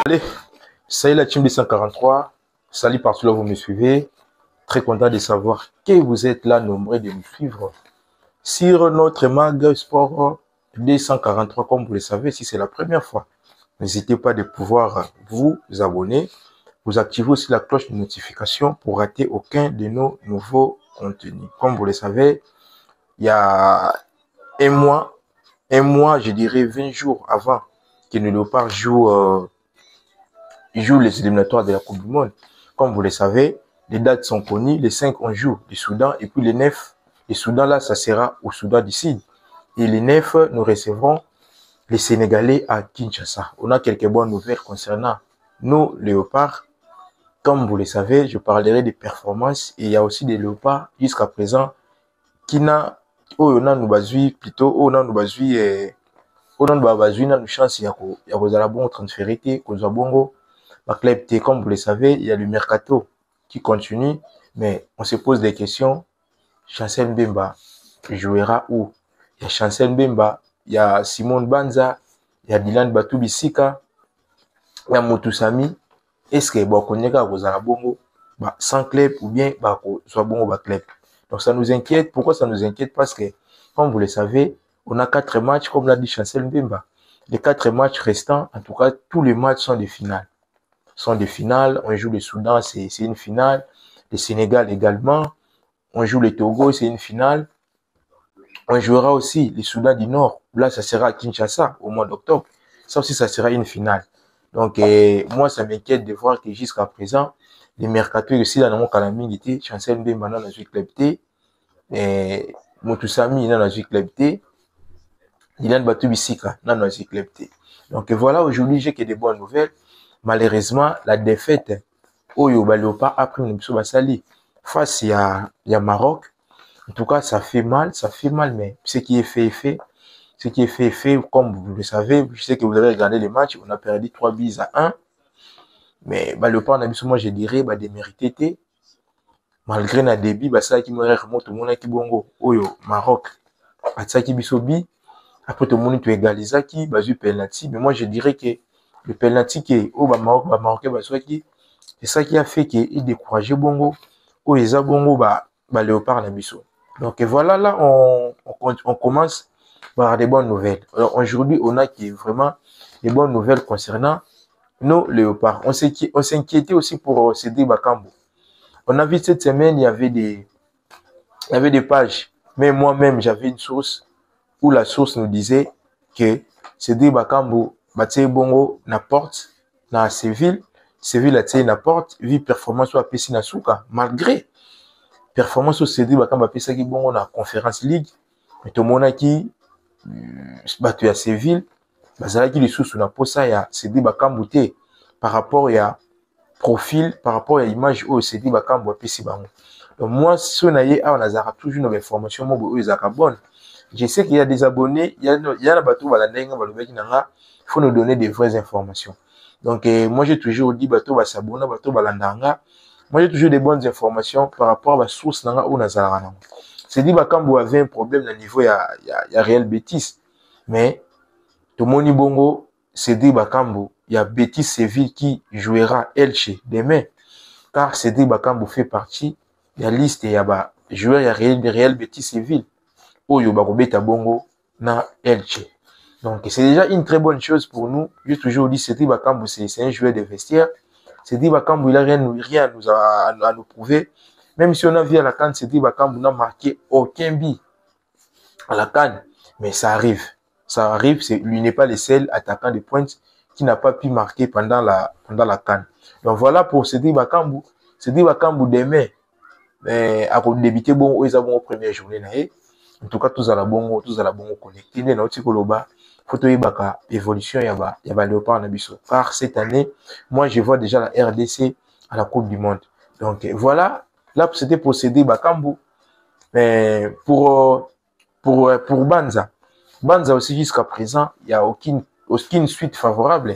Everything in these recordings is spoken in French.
Allez, salut la team des 143. Salut partout là où vous me suivez. Très content de savoir que vous êtes là nombreux de me suivre sur notre mag sport 243. Comme vous le savez, si c'est la première fois, n'hésitez pas de pouvoir vous abonner, vous activez aussi la cloche de notification pour rater aucun de nos nouveaux contenus. Comme vous le savez, il y a un mois, je dirais 20 jours avant que le Léopard joue les éliminatoires de la Coupe du Monde. Comme vous le savez, les dates sont connues. Les 5, on joue le Soudan. Et puis les 9, le Soudan, là, ça sera au Soudan du Sud. Et les 9, nous recevrons les Sénégalais à Kinshasa. On a quelques bonnes nouvelles concernant nos Léopards. Comme vous le savez, je parlerai des performances. Et il y a aussi des Léopards, jusqu'à présent, qui n'a, on a nous basé plutôt, on a nous basé, on a nous basé, on a nous chance, il y a des bons transférés, bongo. Comme vous le savez, il y a le mercato qui continue, mais on se pose des questions. Chancel Mbemba jouera où? Il y a Chancel Mbemba, il y a Simon Banza, il y a Dylan Batubisika, il y a Motusami. Est-ce que Bokonyeka Rosara Bongo sans club ou bien soit Bongo club? Donc ça nous inquiète. Pourquoi ça nous inquiète? Parce que, comme vous le savez, on a 4 matchs, comme l'a dit Chancel Mbemba. Les 4 matchs restants, en tout cas, tous les matchs sont des finales. On joue le Soudan, c'est une finale. Le Sénégal également. On joue le Togo, c'est une finale. On jouera aussi le Soudan du Nord. Là, ça sera à Kinshasa au mois d'octobre. Ça aussi, ça sera une finale. Donc, moi, ça m'inquiète de voir que jusqu'à présent, les mercato aussi, dans mon calaming, était Chancel Mbemba dans le club T, Motusami dans le club T, Dylan Batubisika dans le club T. Donc, voilà, aujourd'hui, j'ai que des bonnes nouvelles. Malheureusement, la défaite au Léopard après Basali face à Maroc. En tout cas, ça fait mal, mais ce qui est fait est fait. Ce qui est fait est fait, comme vous le savez. Je sais que vous avez regardé les matchs, on a perdu 3-1. Mais Léopard, moi, je dirais, démérité. Malgré na débit, ça qui me remonte au monde qui bongo. Maroc. Ça qui bisobi. Après, tout le monde, tu égalises qui, penalty. Mais moi, je dirais que le penalty qui au Marocain c'est ça qui a fait qu'il décourageait bongo les bongo Léopard na biso. Donc voilà, là on commence par des bonnes nouvelles. Alors aujourd'hui on a qui vraiment des bonnes nouvelles concernant nos Léopards. On s'inquiétait aussi pour Cédric Bakambu. On a vu cette semaine il y avait des pages, mais moi-même j'avais une source où la source nous disait que Cédric Bakambu Batie bongo na porte na Séville a tiré na porte vu performance ou apesi na suka malgré performance au Cédric Bakambu pesa ki bongo na Conference League mais to mona ki batu ya Séville bazala ki lisusu na posa ya Cédric Bakambu te par rapport ya profil par rapport à image au Cédric Bakambu apesi bango. Donc moi si on a eu on a toujours nos informations mo ezaka bonne. Je sais qu'il y a des abonnés, il y a la bateau balandenga balobeki nanga. Il faut nous donner des vraies informations. Donc, moi, j'ai toujours dit, bateau basabona, bateau balandanga. Moi, j'ai toujours des bonnes informations par rapport à la source nanga ou nazarana. C'est dit, Bakambu avait un problème au niveau, il y a Real Betis. Mais, tout le monde bongo, c'est dit, Bakambu, il y a Betis Séville qui jouera Elche demain. Car c'est dit, Bakambu fait partie de la liste, il y a joueur, il y a Real Betis Séville. Oyo bakobeta bongo na Elche. Donc, c'est déjà une très bonne chose pour nous. J'ai toujours dit, Cédric Bakambu, c'est un joueur de vestiaire. Cédric Bakambu, il n'a rien à nous prouver. Même si on a vu à la CAN, Cédric Bakambu n'a marqué aucun but à la CAN. Mais ça arrive. Ça arrive. Lui n'est pas le seul attaquant de pointe qui n'a pas pu marquer pendant la CAN. Donc, voilà pour Cédric Bakambu. Cédric Bakambu, demain, a débuté bon, ils ont première journée. En tout cas, tous à la bongo connecté. Photo yebaka évolution yaba Léopard na biso. Car cette année, moi je vois déjà la RDC à la Coupe du Monde. Donc voilà, là c'était pour Cédric Bakambu. Mais pour Banza aussi jusqu'à présent, il y a aucune suite favorable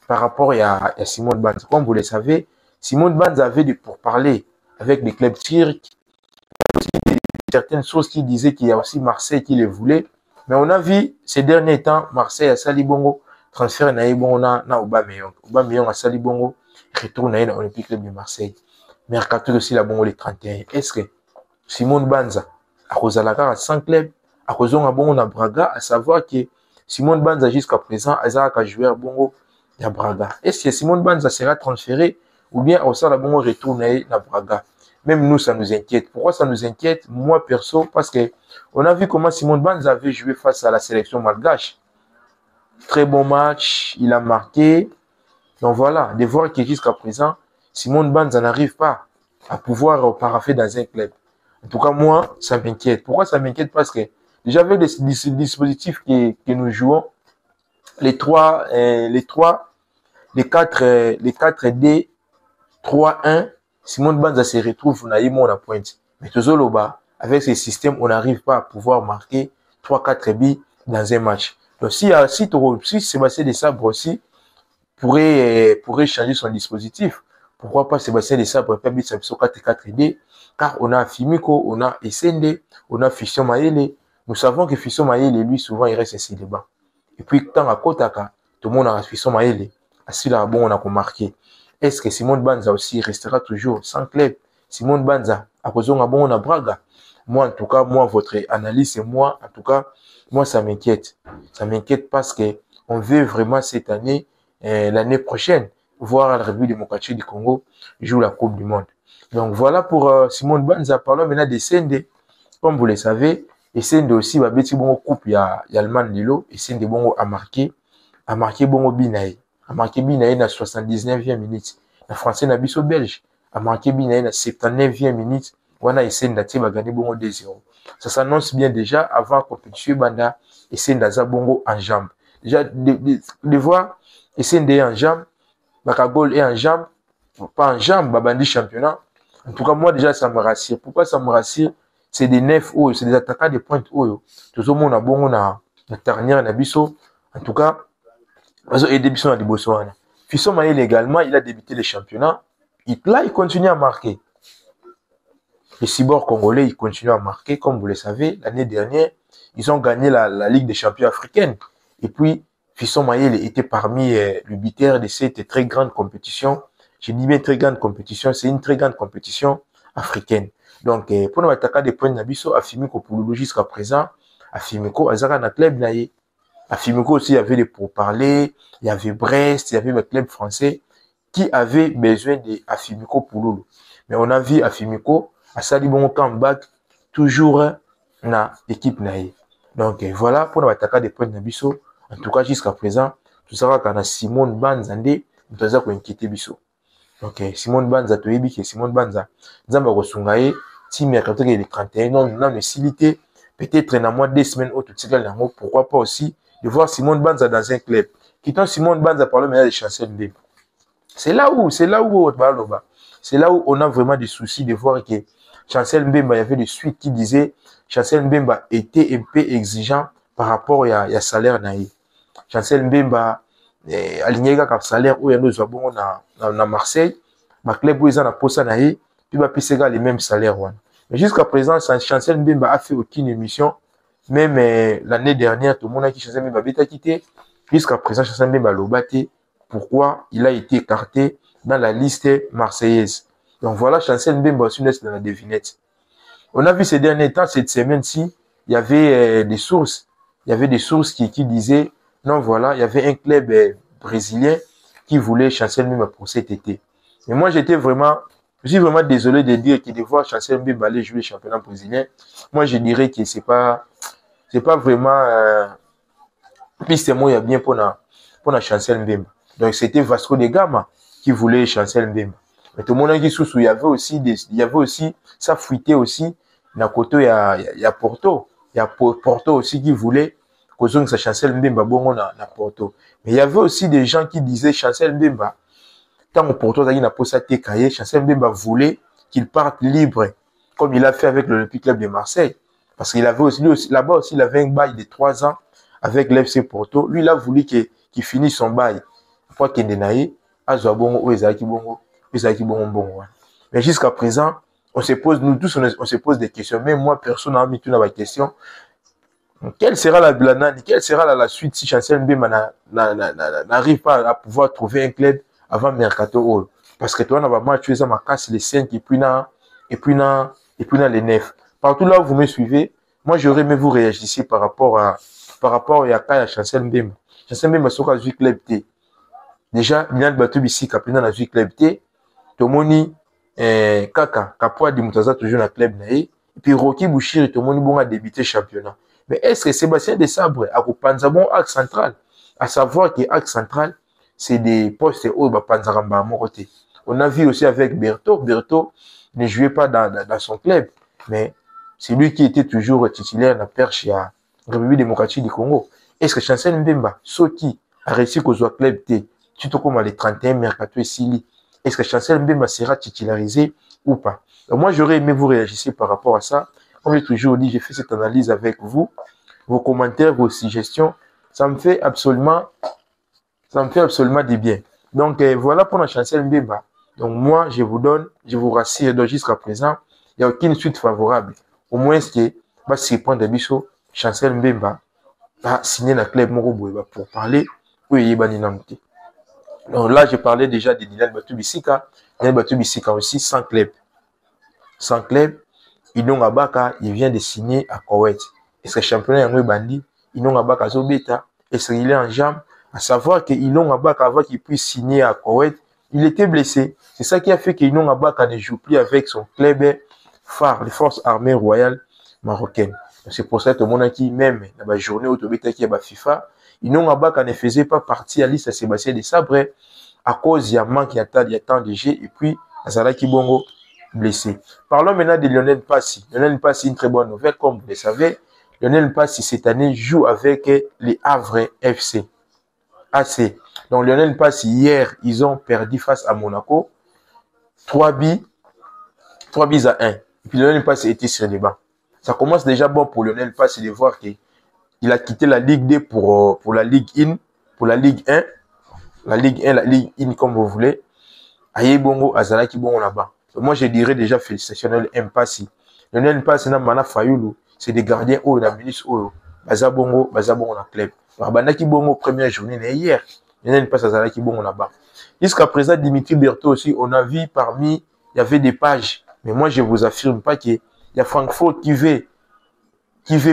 par rapport à Simon Banza. Comme vous le savez, Simon Banza avait pour parler avec des clubs turcs, certaines sources qui disaient qu'il y a aussi Marseille qui les voulait. Mais on a vu ces derniers temps, Marseille a sali bongo, transfert na bon na Aubameyang. Aubameyang a sali bongo retourne na Olympique Club de Marseille. Mercato aussi la bongo les 31. Est-ce que Simone Banza a kozalaka à 100 clubs a kozonga bongo na Braga, à savoir que Simone Banza jusqu'à présent a joueur bongo à Braga. Est-ce que Simone Banza sera transféré ou bien au la bongo retourne na Braga? Même nous, ça nous inquiète. Pourquoi ça nous inquiète? Moi, perso, parce que on a vu comment Simone Banza avait joué face à la sélection malgache. Très bon match, il a marqué. Donc voilà, de voir que jusqu'à présent, Simone Banza n'arrive pas à pouvoir paraffer dans un club. En tout cas, moi, ça m'inquiète. Pourquoi ça m'inquiète? Parce que déjà avec les dispositifs que nous jouons, les 4D, 3-1, Simone Banza se retrouve, on a eu mon pointe. Mais toujours là, avec ces systèmes, on n'arrive pas à pouvoir marquer 3-4 billes dans un match. Donc si Sébastien Desabre aussi pourrait changer son dispositif, pourquoi pas Sébastien Desabre peut mettre sur 4-4D, car on a Fimiko, on a Essende, on a Fiston Maele. Nous savons que Fiston Maele, lui, souvent, il reste sur les bancs. Et puis, tant à Kotaka, tout le monde a Fiston Maele. Assis là, bon, on a remarqué. Est-ce que Simone Banza aussi restera toujours sans club? Simone Banza, à cause on a bon, on a Braga. Moi, en tout cas, moi, votre analyse et moi, en tout cas, moi, ça m'inquiète. Ça m'inquiète parce que on veut vraiment cette année, l'année prochaine, voir la République démocratique du Congo jouer la Coupe du Monde. Donc voilà pour Simone Banza. Parlons maintenant de Sende. Comme vous le savez, et Sende aussi va bêtir bon coupe, il y a Alman Lilo, et Sende bon a marqué bon Binaï. A marqué Binaï na 79e minute. La Français na biso belge a marqué Binaï na 79e minute. Wana Sende a gagné bon 2-0. Ça s'annonce bien déjà avant la compétition banda et Sende a bongo en jambe. Déjà de voir et Sende en jambe, Bakagol est en jambe, pas en jambe, Babandi championnat. En tout cas, moi, déjà, ça me rassure. Pourquoi ça me rassure? C'est des neufs, c'est des attaquants de pointe. Tout le monde a bon, on a dernière, na biso. En tout cas, et des à Botswana. Fiston Maele également, il a débuté le championnat. Là, il continue à marquer. Les cyborgs congolais, ils continuent à marquer. Comme vous le savez, l'année dernière, ils ont gagné la Ligue des champions africaine. Et puis, Fiston Maele était parmi les buteurs de cette très grande compétition. Je dis bien très grande compétition, c'est une très grande compétition africaine. Donc, pour nous attaquer des points Nabiso, à Fimiko pour jusqu'à présent, à Fimiko, à Zara na club naïe. À Fimiko aussi, il y avait des pourparlers, il y avait Brest, il y avait le club français qui avait besoin de Afimiko Pouloulou. Mais on a vu Afimiko, à Salibon comeback, toujours na équipe naïe. Donc, voilà pour nous attaquer des points Nabiso. En tout cas, jusqu'à présent, tout ça va qu'on a Simone Banzande, nous avons inquiété Biso. Donc, Simone Banza, tu es que Simone Banza, Zamba Rosungaye, si mercato est le 31, non, mais s'il était peut-être dans mois 2 semaines, ou tout ça, pourquoi pas aussi de voir Simone Banza dans un club. Quittant Simone Banza par le meilleur des Chancel Mbemba. C'est là où on a vraiment des soucis de voir que Chancel Mbemba, il y avait des suites qui disaient Chancel Mbemba était un peu exigeant par rapport à salaire naïf. Chancel Mbemba, aligné avec salaire où il y a nos abons na Marseille, ma club où ils ont la poste naïf, puis va payer les mêmes salaires. Mais jusqu'à présent, Chancel Mbemba a fait aucune émission. Même l'année dernière, tout le monde a dit que Chancel Mbemba a quitté. Jusqu'à présent, Chancel Mbemba l'a battu. Pourquoi il a été écarté dans la liste marseillaise? Donc voilà, Chancel Mbemba aussi laisse dans la devinette. On a vu ces derniers temps, cette semaine-ci, il y avait des sources. Il y avait des sources qui disaient, non voilà, il y avait un club brésilien qui voulait Chancel Mbemba pour cet été. Mais moi, je suis vraiment désolé de dire que de voir Chancel Mbemba aller jouer le championnat brésilien, moi, je dirais que c'est pas vraiment piste moi, il y a bien pour la Chancel Mbemba. Donc, c'était Vasco de Gama qui voulait Chancel Mbemba. Mais tout le monde a dit sous, il y avait aussi, ça fuitait aussi, d'un côté, il y a Porto. Il y a Porto aussi qui voulait que sa Chancel Mbemba, bon, on a Porto. Mais il y avait aussi des gens qui disaient Chancel Mbemba, tant que Porto n'a pas sa cahier, Chancel Mbemba voulait qu'il parte libre, comme il a fait avec l'Olympique Club de Marseille. Parce qu'il avait aussi, là-bas aussi, il avait un bail de 3 ans avec l'FC Porto. Lui, il a voulu qu'il finisse son bail. Après qu'il ait mais jusqu'à présent, nous tous, on se pose des questions. Même moi, personne n'a mis tout dans ma question. Quelle sera quelle sera la suite si Chancel Mbemba n'arrive pas à pouvoir trouver un club avant Mercato? Parce que toi, on va match, tu es à ma casse les 5 et puis les 9. Partout là où vous me suivez, moi j'aurais aimé vous réagir par rapport à Kaya Chancel Mbemba. Chancel Mbemba, c'est quoi le club T? Déjà, Milan Batu Bissi, capitaine dans le club T. Tomoni, Kaka, Kapwa di Mutaza, toujours dans le club Nae. Et puis Rocky Bouchiri, Tomoni, bon, a débuté championnat. Mais est-ce que Sébastien Desabre a Panzabon axe central? À savoir que axe central, c'est des postes où Panzaramba à mon côté. On a vu aussi avec Berthaud. Berthaud ne jouait pas dans son club, mais c'est lui qui était toujours titulaire dans la perche à République démocratique du Congo. Est-ce que Chancel Mbemba, Soki, a réussi qu'au soit club T, surtout comme les 31 Mercato et Sili, est-ce que Chancel Mbemba sera titularisé ou pas? Donc moi, j'aurais aimé vous réagir par rapport à ça. Comme j'ai toujours dit, j'ai fait cette analyse avec vous. Vos commentaires, vos suggestions, ça me fait absolument du bien. Donc voilà pour la Chancel Mbemba. Donc moi, je vous rassure, donc jusqu'à présent, il n'y a aucune suite favorable. Au moins, ce qui va se prendre Bisso, Chancel Mbemba va signer dans le club Moroboy pour parler. Oui, donc là, je parlais déjà de Dylan Batubisika. Dylan Batubisika aussi, sans club. Sans club, Inong Abaka, il vient de signer à Koweït. Est-ce que championnat est bandit? Inong Abaka Zobeta, est-ce qu'il est en jambe? À savoir que Inong Abaka, avant qu'il puisse signer à Koweït, il était blessé. C'est ça qui a fait qu'Inong Abaka ne joue plus avec son club phare, les forces armées royales marocaines. C'est pour ça que tout le monde qui, même dans la journée où Tobeta qui est à FIFA, Inong Abaka ne faisait pas partie à liste à Sébastien Desabre à cause il y a manque, il y a tant de jeux, et puis Azala Kibongo blessé. Parlons maintenant de Lionel Passy. Lionel Passy, une très bonne nouvelle, comme vous le savez. Lionel Passy, cette année, joue avec les Havre FC. AC. Donc, Lionel Passy, hier, ils ont perdu face à Monaco. 3 buts à 1. Et puis, Lionel Passy était sur les bancs. Ça commence déjà bon pour Lionel Passy de voir qu'il a quitté la Ligue 2 pour la Ligue 1. Pour la Ligue 1. La Ligue 1, la Ligue 1, comme vous voulez. Aye Bongo, Azalaki Bongo là-bas. Moi, je dirais déjà félicitations à Lionel Passy. Lionel Passy, Mana Fayoulou, c'est des gardiens haut, la ministre haut. Baza Bongo, la club. Bandaki Bongo, première journée, hier. Lionel Passy, Azalaki Bongo là-bas. Jusqu'à présent, Dimitri Berthaud aussi, on a vu parmi, il y avait des pages. Mais moi, je vous affirme pas qu'il y a Francfort qui veut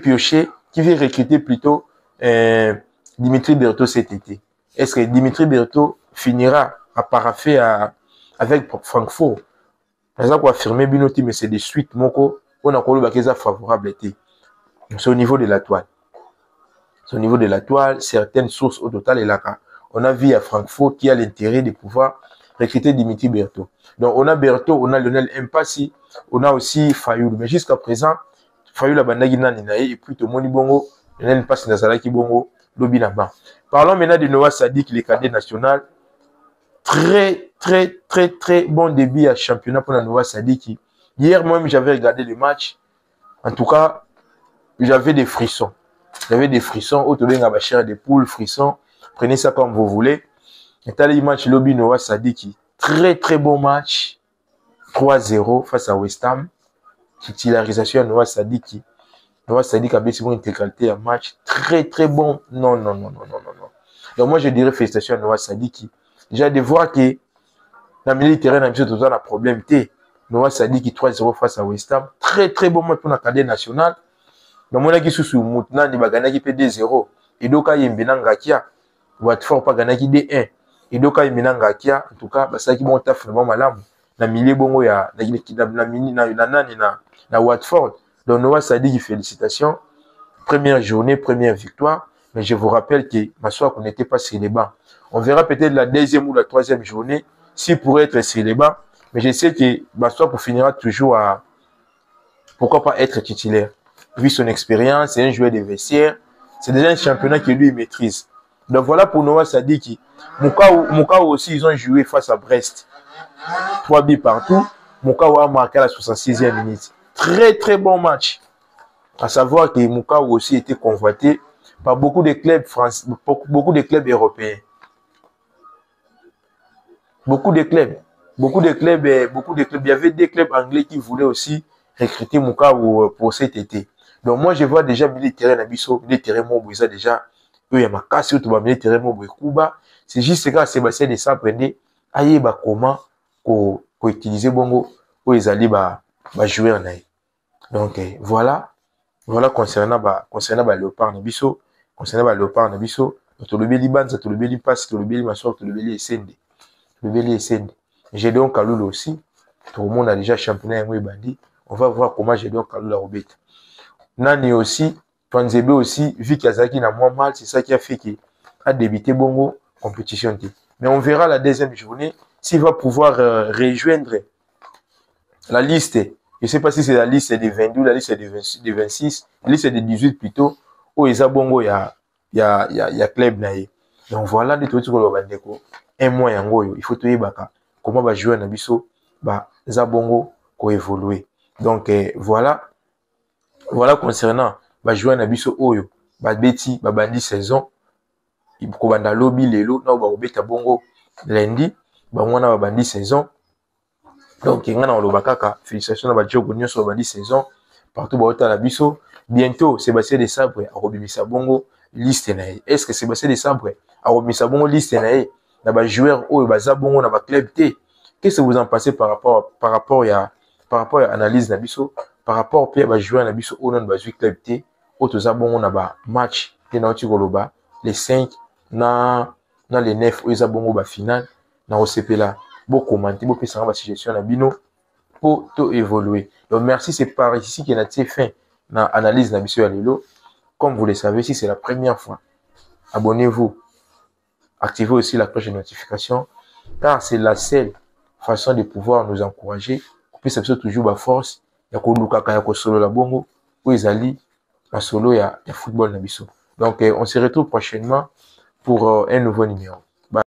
piocher, qui veut recruter plutôt Dimitri Berthaud cet été. Est-ce que Dimitri Berthaud finira à paraffer avec Francfort? Par exemple, affirmer Binoti, mais c'est des suites, Moko, on a connu qu'ils favorable. C'est au niveau de la toile. C'est au niveau de la toile, certaines sources au total est là. On a vu à Francfort qui a l'intérêt de pouvoir recruter Dimitri Berthaud. Donc, on a Berthaud, on a Lionel Mpassi, on a aussi Fayoul. Mais jusqu'à présent, Fayoul a bandagi naninae, et puis tout le monde bongo, Lionel Mpassi Nazalaki bongo, lobi là-bas. Parlons maintenant de Noah Sadik, les cadets nationaux. Très bon début à championnat pour la Noah Sadiki. Hier, moi-même, j'avais regardé le match. En tout cas, j'avais des frissons. J'avais des frissons. Autour des poules, frissons. Prenez ça comme vous voulez. Et t'as le match lobby Noah Sadiki. Très bon match. 3-0 face à West Ham. Titularisation à Noah Sadiki. Noah Sadiki a bien une intégralité à match. Très bon. Non. Donc moi, je dirais félicitations à Noah Sadiki. Déjà de voir que dans le milieu de terrain, tout ça, a problème. Noah Sadiki 3-0 face à West Ham. Très bon match pour la cadette nationale. Donc, moi, qui sous Moutna, ni bagana qui peut 2-0. Et donc, il y a un Benangakia. Watford pas gagné qui D1. Et donc, il y a un Benangakia. En tout cas, ça qui monte vraiment malade. Dans le milieu, bon, il y a na Watford. Donc, Noah Sadiki, félicitations. Première journée, première victoire. Mais je vous rappelle que Massoua, qu'on n'était pas sur les bancs. On verra peut-être la deuxième ou la troisième journée s'il pourrait être sur les bancs. Mais je sais que Massoua finira toujours à, pourquoi pas être titulaire. Vu son expérience, c'est un joueur de vestiaire. C'est déjà un championnat que lui maîtrise. Donc voilà pour Noah Sadiki. Moukao aussi, ils ont joué face à Brest. 3 buts partout. Moukao a marqué à la 66e minute. Très bon match. À savoir que Moukao aussi était convoité par beaucoup de clubs français, beaucoup de clubs européens. Beaucoup de clubs. Il y avait des clubs anglais qui voulaient aussi recruter Moukao pour cet été. Donc moi je vois déjà milieu terrain na biso, milieu terrain mobo ça déjà eux ya makasi ou to ba milieu terrain mobo kuba, c'est juste que Sébastien de ça prendre ayeba comment ko utiliser bongo ou ezali ba joueur na. Donc voilà concernant ba léopard na biso, concernant ba léopard na biso, to lobeli banza, to lobeli passe, to lobeli masor, to lobeli esende. To lobeli esende. Gédéon Kalulu aussi, tout le monde a déjà championnat et bandi. On va voir comment Gédéon Kalulu a robété. Nani aussi, Twanzebe aussi, vu qu'Azaki n'a moins mal, c'est ça qui a fait qu'il a débuté bongo compétition. Mais on verra la deuxième journée s'il va pouvoir rejoindre la liste. Je ne sais pas si c'est la liste des 22, la liste des 26, la liste des 18 plutôt, où il y a bongo, il y a club naïe. Donc voilà, des trucs un mois yango, il faut te baka comment va jouer na biso, za bongo ko évoluer. Donc voilà concernant ba jouer na biso oyo, ba beti ba bandi saison, il ko banda lobby lelo na ba obeta bongo lundi, ba mwana ba bandi saison. Donc nga na loba kaka félicitations na ba jogo nyonso ba bandi saison partout ba ota la biso. Bientôt Sébastien de Sabre a robimisa bongo liste na. Est-ce que Sébastien de Sabre a robimisa bongo liste na na ba joueur oyo baza bongo na ba club T? Qu'est-ce que vous en pensez par rapport à analyse na biso, par rapport à ba joueur na biso oyo na ba joueur club T oyo toza bongo na ba match te na oti koloba les 5 na les 9 oyo za bongo ba final na osepela bo commenter bo pesa ba suggestion na bino pour to évoluer. Donc merci, c'est par ici qu'il a été fin na analyse na biso ya lelo. Comme vous le savez, si c'est la première fois, abonnez-vous, activez aussi la cloche de notification, car c'est la seule façon de pouvoir nous encourager. Vous pouvez toujours la force, ya ko lukaka ya ko solo la bongo, ou ezali la solo ya football na biso. Donc on se retrouve prochainement pour un nouveau numéro.